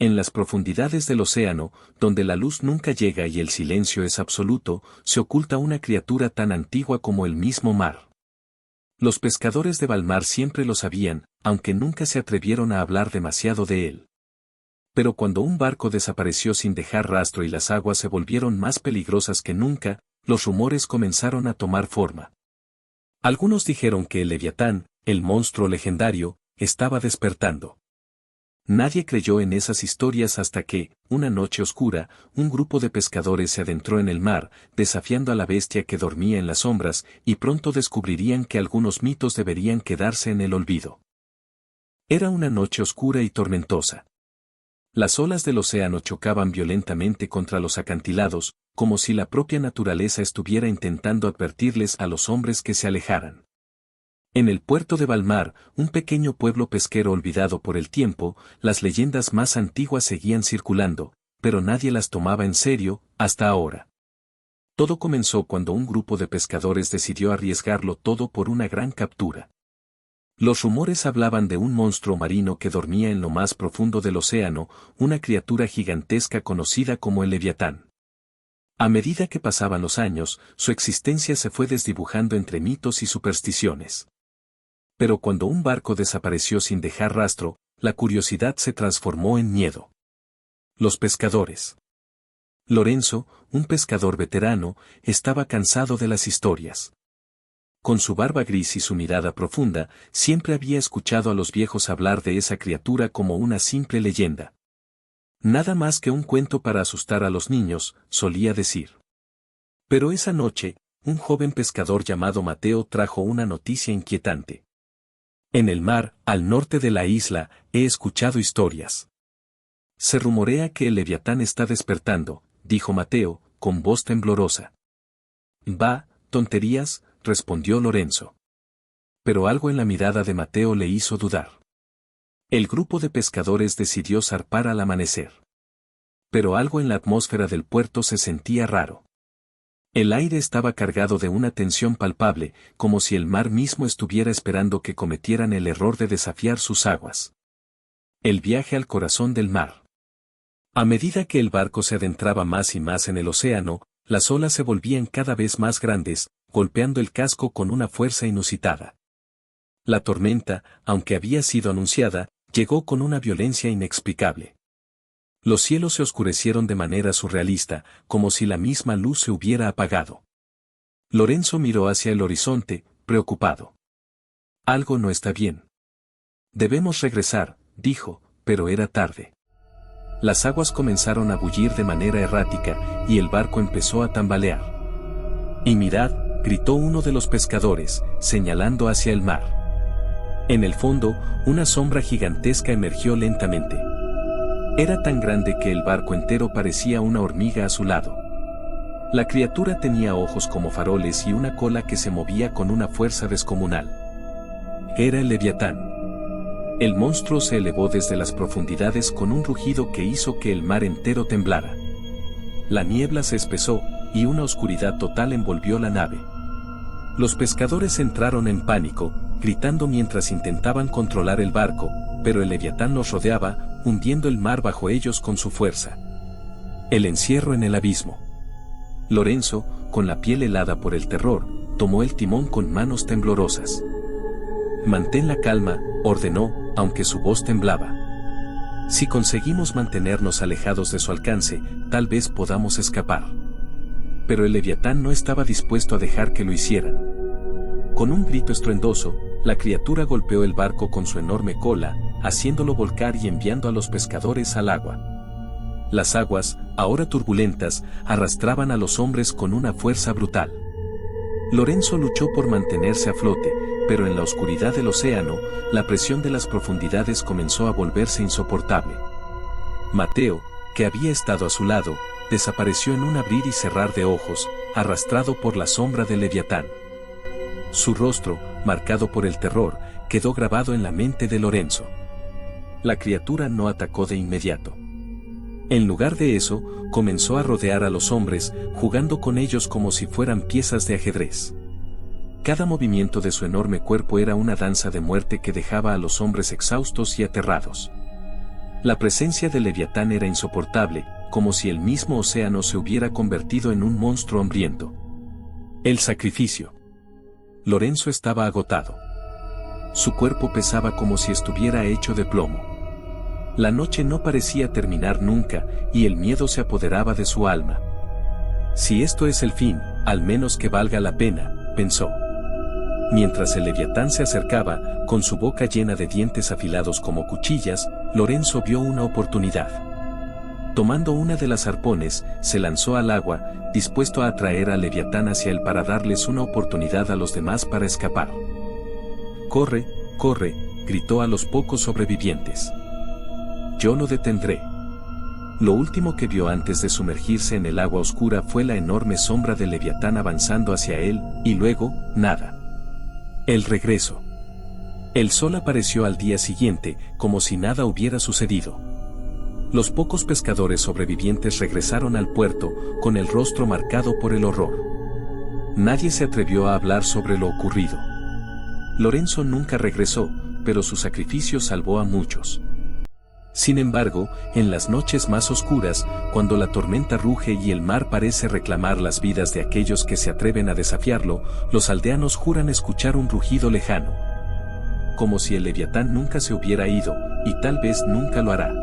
En las profundidades del océano, donde la luz nunca llega y el silencio es absoluto, se oculta una criatura tan antigua como el mismo mar. Los pescadores de Valmar siempre lo sabían, aunque nunca se atrevieron a hablar demasiado de él. Pero cuando un barco desapareció sin dejar rastro y las aguas se volvieron más peligrosas que nunca, los rumores comenzaron a tomar forma. Algunos dijeron que el Leviatán, el monstruo legendario, estaba despertando. Nadie creyó en esas historias hasta que, una noche oscura, un grupo de pescadores se adentró en el mar, desafiando a la bestia que dormía en las sombras, y pronto descubrirían que algunos mitos deberían quedarse en el olvido. Era una noche oscura y tormentosa. Las olas del océano chocaban violentamente contra los acantilados, como si la propia naturaleza estuviera intentando advertirles a los hombres que se alejaran. En el puerto de Valmar, un pequeño pueblo pesquero olvidado por el tiempo, las leyendas más antiguas seguían circulando, pero nadie las tomaba en serio, hasta ahora. Todo comenzó cuando un grupo de pescadores decidió arriesgarlo todo por una gran captura. Los rumores hablaban de un monstruo marino que dormía en lo más profundo del océano, una criatura gigantesca conocida como el Leviatán. A medida que pasaban los años, su existencia se fue desdibujando entre mitos y supersticiones. Pero cuando un barco desapareció sin dejar rastro, la curiosidad se transformó en miedo. Los pescadores. Lorenzo, un pescador veterano, estaba cansado de las historias. Con su barba gris y su mirada profunda, siempre había escuchado a los viejos hablar de esa criatura como una simple leyenda. Nada más que un cuento para asustar a los niños, solía decir. Pero esa noche, un joven pescador llamado Mateo trajo una noticia inquietante. En el mar, al norte de la isla, he escuchado historias. Se rumorea que el Leviatán está despertando, dijo Mateo, con voz temblorosa. Bah, tonterías, respondió Lorenzo. Pero algo en la mirada de Mateo le hizo dudar. El grupo de pescadores decidió zarpar al amanecer. Pero algo en la atmósfera del puerto se sentía raro. El aire estaba cargado de una tensión palpable, como si el mar mismo estuviera esperando que cometieran el error de desafiar sus aguas. El viaje al corazón del mar. A medida que el barco se adentraba más y más en el océano, las olas se volvían cada vez más grandes, golpeando el casco con una fuerza inusitada. La tormenta, aunque había sido anunciada, llegó con una violencia inexplicable. Los cielos se oscurecieron de manera surrealista, como si la misma luz se hubiera apagado. Lorenzo miró hacia el horizonte, preocupado. Algo no está bien. Debemos regresar, dijo, pero era tarde. Las aguas comenzaron a bullir de manera errática, y el barco empezó a tambalear. Y mirad, gritó uno de los pescadores, señalando hacia el mar. En el fondo, una sombra gigantesca emergió lentamente. Era tan grande que el barco entero parecía una hormiga a su lado. La criatura tenía ojos como faroles y una cola que se movía con una fuerza descomunal. Era el Leviatán. El monstruo se elevó desde las profundidades con un rugido que hizo que el mar entero temblara. La niebla se espesó, y una oscuridad total envolvió la nave. Los pescadores entraron en pánico, gritando mientras intentaban controlar el barco, pero el Leviatán los rodeaba, hundiendo el mar bajo ellos con su fuerza. El encierro en el abismo. Lorenzo, con la piel helada por el terror, tomó el timón con manos temblorosas. Mantén la calma, ordenó, aunque su voz temblaba. Si conseguimos mantenernos alejados de su alcance, tal vez podamos escapar. Pero el Leviatán no estaba dispuesto a dejar que lo hicieran. Con un grito estruendoso, la criatura golpeó el barco con su enorme cola, haciéndolo volcar y enviando a los pescadores al agua. Las aguas, ahora turbulentas, arrastraban a los hombres con una fuerza brutal. Lorenzo luchó por mantenerse a flote, pero en la oscuridad del océano, la presión de las profundidades comenzó a volverse insoportable. Mateo, que había estado a su lado, desapareció en un abrir y cerrar de ojos, arrastrado por la sombra del Leviatán. Su rostro, marcado por el terror, quedó grabado en la mente de Lorenzo. La criatura no atacó de inmediato. En lugar de eso, comenzó a rodear a los hombres, jugando con ellos como si fueran piezas de ajedrez. Cada movimiento de su enorme cuerpo era una danza de muerte que dejaba a los hombres exhaustos y aterrados. La presencia del Leviatán era insoportable, como si el mismo océano se hubiera convertido en un monstruo hambriento. El sacrificio. Lorenzo estaba agotado. Su cuerpo pesaba como si estuviera hecho de plomo. La noche no parecía terminar nunca, y el miedo se apoderaba de su alma. Si esto es el fin, al menos que valga la pena, pensó. Mientras el Leviatán se acercaba, con su boca llena de dientes afilados como cuchillas, Lorenzo vio una oportunidad. Tomando una de las arpones, se lanzó al agua, dispuesto a atraer al Leviatán hacia él para darles una oportunidad a los demás para escapar. «¡Corre, corre!», gritó a los pocos sobrevivientes. «Yo lo detendré». Lo último que vio antes de sumergirse en el agua oscura fue la enorme sombra del Leviatán avanzando hacia él, y luego, nada. El regreso. El sol apareció al día siguiente, como si nada hubiera sucedido. Los pocos pescadores sobrevivientes regresaron al puerto, con el rostro marcado por el horror. Nadie se atrevió a hablar sobre lo ocurrido. Lorenzo nunca regresó, pero su sacrificio salvó a muchos. Sin embargo, en las noches más oscuras, cuando la tormenta ruge y el mar parece reclamar las vidas de aquellos que se atreven a desafiarlo, los aldeanos juran escuchar un rugido lejano. Como si el Leviatán nunca se hubiera ido, y tal vez nunca lo hará.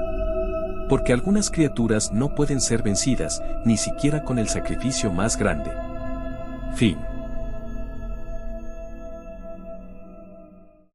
Porque algunas criaturas no pueden ser vencidas, ni siquiera con el sacrificio más grande. Fin.